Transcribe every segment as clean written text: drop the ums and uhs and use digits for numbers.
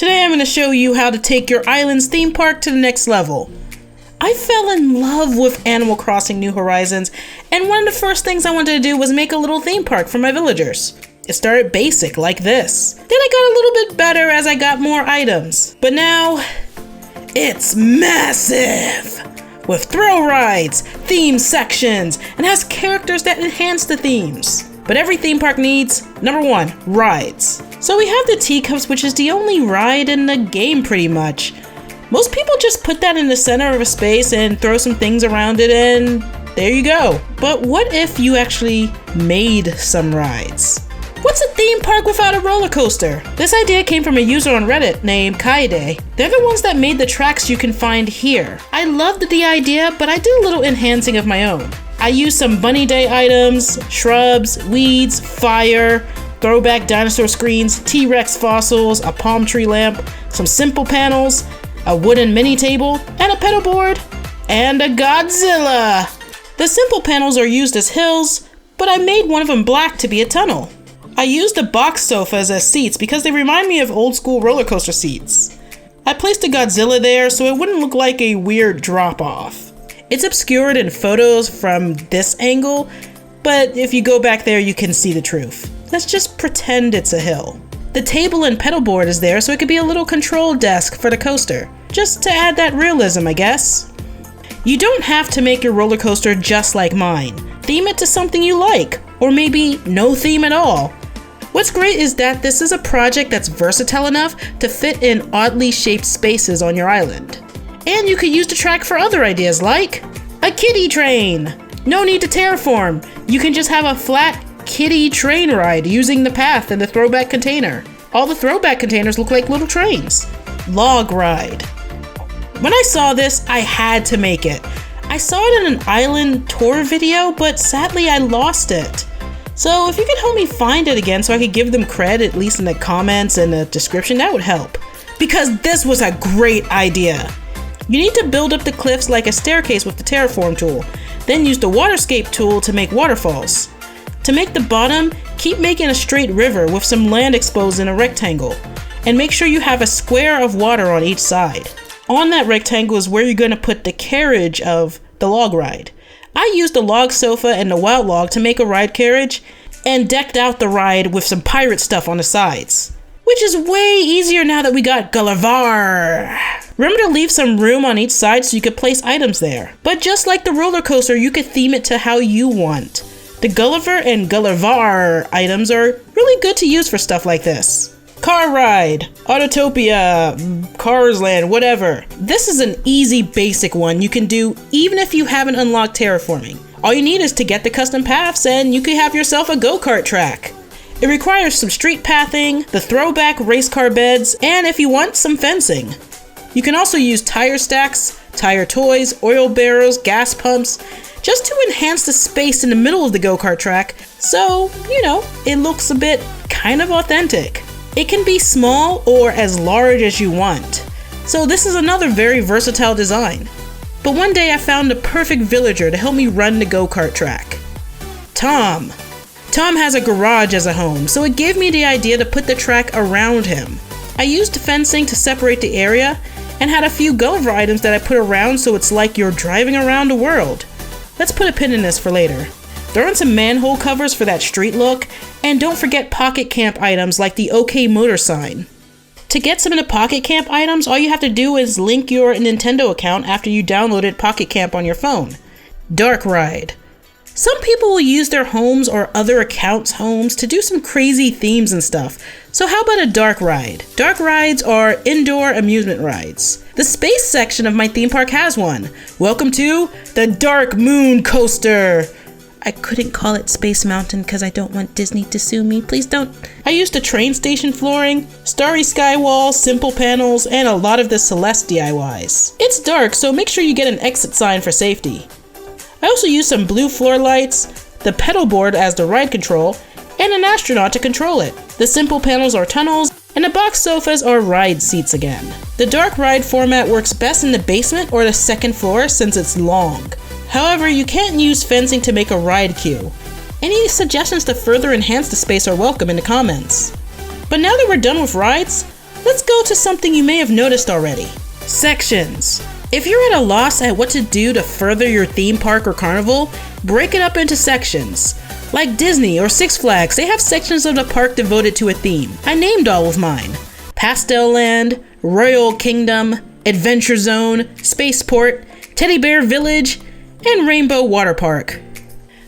Today I'm going to show you how to take your island's theme park to the next level. I fell in love with Animal Crossing New Horizons, and one of the first things I wanted to do was make a little theme park for my villagers. It started basic, like this. Then it got a little bit better as I got more items. But now, it's massive! With thrill rides, theme sections, and has characters that enhance the themes. But every theme park needs, number one, rides. So we have the teacups, which is the only ride in the game pretty much. Most people just put that in the center of a space and throw some things around it and there you go. But what if you actually made some rides? What's a theme park without a roller coaster? This idea came from a user on Reddit named Kaide. They're the ones that made the tracks you can find here. I loved the idea, but I did a little enhancing of my own. I used some Bunny Day items, shrubs, weeds, fire, throwback dinosaur screens, T-Rex fossils, a palm tree lamp, some simple panels, a wooden mini table, and a pedal board, and a Godzilla. The simple panels are used as hills, but I made one of them black to be a tunnel. I used the box sofas as seats because they remind me of old school roller coaster seats. I placed a Godzilla there so it wouldn't look like a weird drop off. It's obscured in photos from this angle, but if you go back there you can see the truth. Let's just pretend it's a hill. The table and pedal board is there so it could be a little control desk for the coaster, just to add that realism, I guess. You don't have to make your roller coaster just like mine. Theme it to something you like, or maybe no theme at all. What's great is that this is a project that's versatile enough to fit in oddly shaped spaces on your island. And you could use the track for other ideas like a kiddie train. No need to terraform. You can just have a flat kiddie train ride using the path in the throwback container. All the throwback containers look like little trains. Log ride. When I saw this, I had to make it. I saw it in an island tour video, but sadly I lost it. So if you could help me find it again so I could give them credit, at least in the comments and the description, that would help. Because this was a great idea. You need to build up the cliffs like a staircase with the terraform tool, then use the waterscape tool to make waterfalls. To make the bottom, keep making a straight river with some land exposed in a rectangle, and make sure you have a square of water on each side. On that rectangle is where you're going to put the carriage of the log ride. I used the log sofa and the wild log to make a ride carriage and decked out the ride with some pirate stuff on the sides. Which is way easier now that we got Gulliver. Remember to leave some room on each side so you could place items there. But just like the roller coaster, you could theme it to how you want. The Gulliver and Gulliver items are really good to use for stuff like this. Car ride, Autotopia, Cars Land, whatever. This is an easy basic one you can do even if you haven't unlocked terraforming. All you need is to get the custom paths and you can have yourself a go-kart track. It requires some street pathing, the throwback race car beds, and if you want, some fencing. You can also use tire stacks, tire toys, oil barrels, gas pumps, just to enhance the space in the middle of the go-kart track so, it looks a bit kind of authentic. It can be small or as large as you want. So this is another very versatile design. But one day I found the perfect villager to help me run the go-kart track. Tom. Tom has a garage as a home, so it gave me the idea to put the track around him. I used fencing to separate the area and had a few Gulliver items that I put around so it's like you're driving around the world. Let's put a pin in this for later. Throw in some manhole covers for that street look, and don't forget pocket camp items like the OK Motor sign. To get some of the pocket camp items, all you have to do is link your Nintendo account after you downloaded Pocket Camp on your phone. Dark ride. Some people will use their homes or other accounts' homes to do some crazy themes and stuff. So how about a dark ride? Dark rides are indoor amusement rides. The space section of my theme park has one. Welcome to the Dark Moon Coaster. I couldn't call it Space Mountain because I don't want Disney to sue me. Please don't. I used the train station flooring, starry sky walls, simple panels, and a lot of the Celeste DIYs. It's dark, so make sure you get an exit sign for safety. I also used some blue floor lights, the pedal board as the ride control, and an astronaut to control it. The simple panels are tunnels, and the box sofas are ride seats again. The dark ride format works best in the basement or the second floor since it's long. However, you can't use fencing to make a ride queue. Any suggestions to further enhance the space are welcome in the comments. But now that we're done with rides, Let's go to something you may have noticed already. Sections. If you're at a loss at what to do to further your theme park or carnival, break it up into sections. Like Disney or Six Flags, they have sections of the park devoted to a theme. I named all of mine. Pastel Land, Royal Kingdom, Adventure Zone, Spaceport, Teddy Bear Village, and Rainbow Water Park.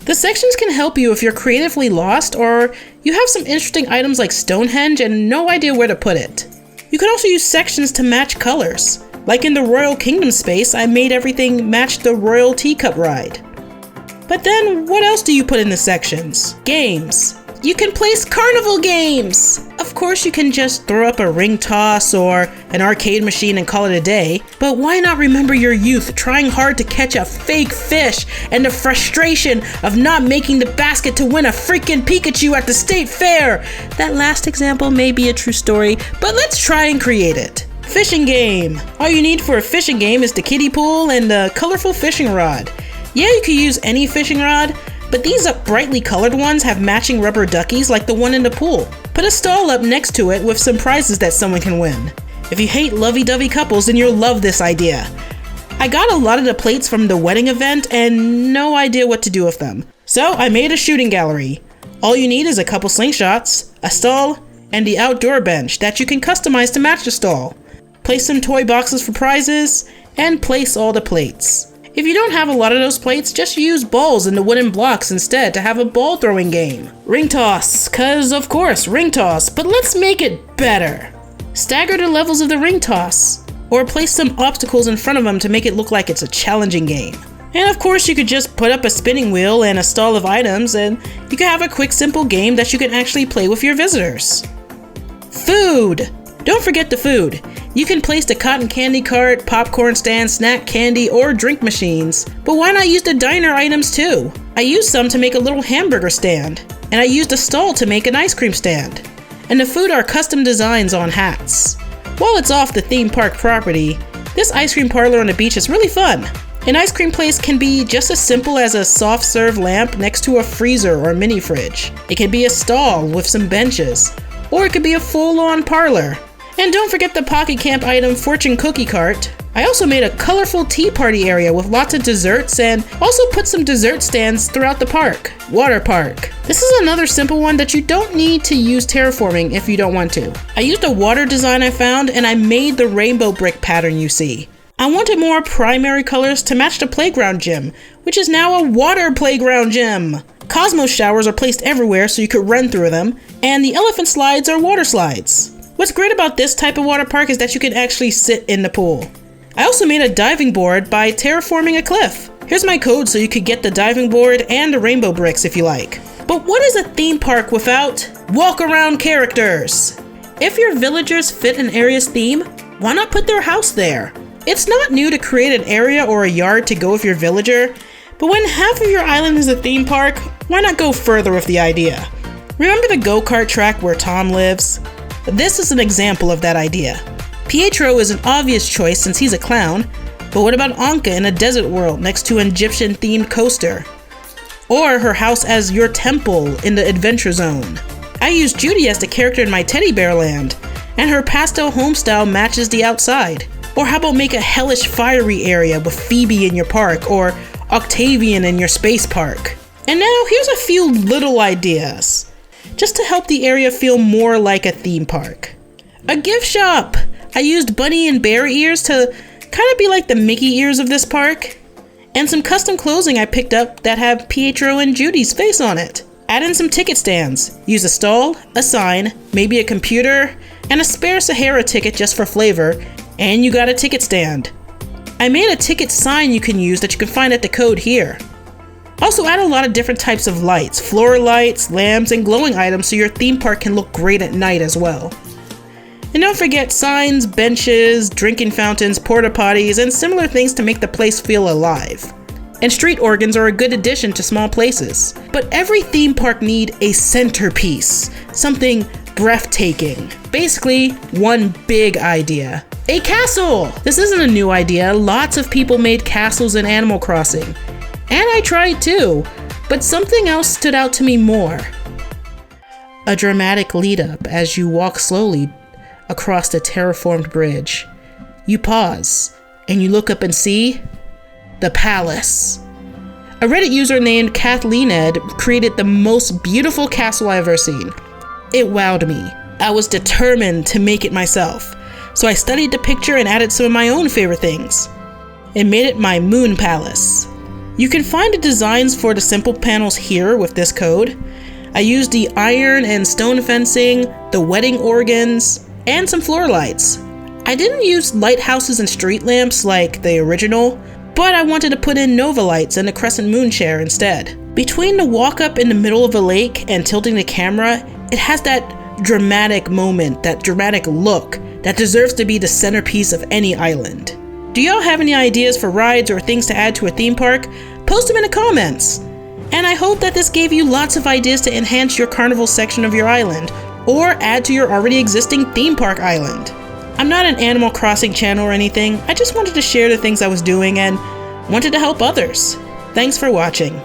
The sections can help you if you're creatively lost or you have some interesting items like Stonehenge and no idea where to put it. You can also use sections to match colors. Like in the Royal Kingdom space, I made everything match the Royal Teacup ride. But then, what else do you put in the sections? Games. You can place carnival games! Of course, you can just throw up a ring toss or an arcade machine and call it a day, but why not remember your youth trying hard to catch a fake fish and the frustration of not making the basket to win a freaking Pikachu at the state fair? That last example may be a true story, but let's try and create it. Fishing game. All you need for a fishing game is the kiddie pool and a colorful fishing rod. Yeah, you could use any fishing rod, but these brightly colored ones have matching rubber duckies like the one in the pool. Put a stall up next to it with some prizes that someone can win. If you hate lovey-dovey couples, then you'll love this idea. I got a lot of the plates from the wedding event and no idea what to do with them. So I made a shooting gallery. All you need is a couple slingshots, a stall, and the outdoor bench that you can customize to match the stall. Place some toy boxes for prizes, and place all the plates. If you don't have a lot of those plates, just use balls in the wooden blocks instead to have a ball throwing game. Ring toss, cause of course, ring toss, but let's make it better. Stagger the levels of the ring toss, or place some obstacles in front of them to make it look like it's a challenging game. And of course, you could just put up a spinning wheel and a stall of items, and you can have a quick, simple game that you can actually play with your visitors. Food! Don't forget the food. You can place the cotton candy cart, popcorn stand, snack candy, or drink machines. But why not use the diner items too? I used some to make a little hamburger stand, and I used a stall to make an ice cream stand. And the food are custom designs on hats. While it's off the theme park property, this ice cream parlor on the beach is really fun. An ice cream place can be just as simple as a soft serve lamp next to a freezer or mini fridge. It can be a stall with some benches, or it could be a full-on parlor. And don't forget the Pocket Camp item fortune cookie cart. I also made a colorful tea party area with lots of desserts and also put some dessert stands throughout the park. Water park. This is another simple one that you don't need to use terraforming if you don't want to. I used a water design I found and I made the rainbow brick pattern you see. I wanted more primary colors to match the playground gym, which is now a water playground gym. Cosmos showers are placed everywhere so you could run through them, and the elephant slides are water slides. What's great about this type of water park is that you can actually sit in the pool. I also made a diving board by terraforming a cliff. Here's my code so you could get the diving board and the rainbow bricks if you like. But what is a theme park without Walkaround Characters? If your villagers fit an area's theme, why not put their house there? It's not new to create an area or a yard to go with your villager, but when half of your island is a theme park, why not go further with the idea? Remember the go-kart track where Tom lives? This is an example of that idea. Pietro is an obvious choice since he's a clown, but what about Anka in a desert world next to an Egyptian-themed coaster? Or her house as your temple in the Adventure Zone. I used Judy as the character in my Teddy Bear Land, and her pastel home style matches the outside. Or how about make a hellish fiery area with Phoebe in your park, or Octavian in your space park? And now here's a few little ideas, just to help the area feel more like a theme park. A gift shop! I used bunny and bear ears to kind of be like the Mickey ears of this park. And some custom clothing I picked up that have Pietro and Judy's face on it. Add in some ticket stands. Use a stall, a sign, maybe a computer, and a spare Sahara ticket just for flavor, and you got a ticket stand. I made a ticket sign you can use that you can find at the code here. Also add a lot of different types of lights, floor lights, lamps, and glowing items so your theme park can look great at night as well. And don't forget signs, benches, drinking fountains, porta potties, and similar things to make the place feel alive. And street organs are a good addition to small places. But every theme park needs a centerpiece, something breathtaking. Basically, one big idea. A castle! This isn't a new idea. Lots of people made castles in Animal Crossing. And I tried too, but something else stood out to me more. A dramatic lead up as you walk slowly across the terraformed bridge. You pause, and you look up and see the palace. A Reddit user named Kathleen Ed created the most beautiful castle I've ever seen. It wowed me. I was determined to make it myself, so I studied the picture and added some of my own favorite things. It made it my moon palace. You can find the designs for the simple panels here with this code. I used the iron and stone fencing, the wedding organs, and some floor lights. I didn't use lighthouses and street lamps like the original, but I wanted to put in Nova lights and the crescent moon chair instead. Between the walk up in the middle of a lake and tilting the camera, it has that dramatic moment, that dramatic look that deserves to be the centerpiece of any island. Do y'all have any ideas for rides or things to add to a theme park? Post them in the comments. And I hope that this gave you lots of ideas to enhance your carnival section of your island, or add to your already existing theme park island. I'm not an Animal Crossing channel or anything, I just wanted to share the things I was doing and wanted to help others. Thanks for watching.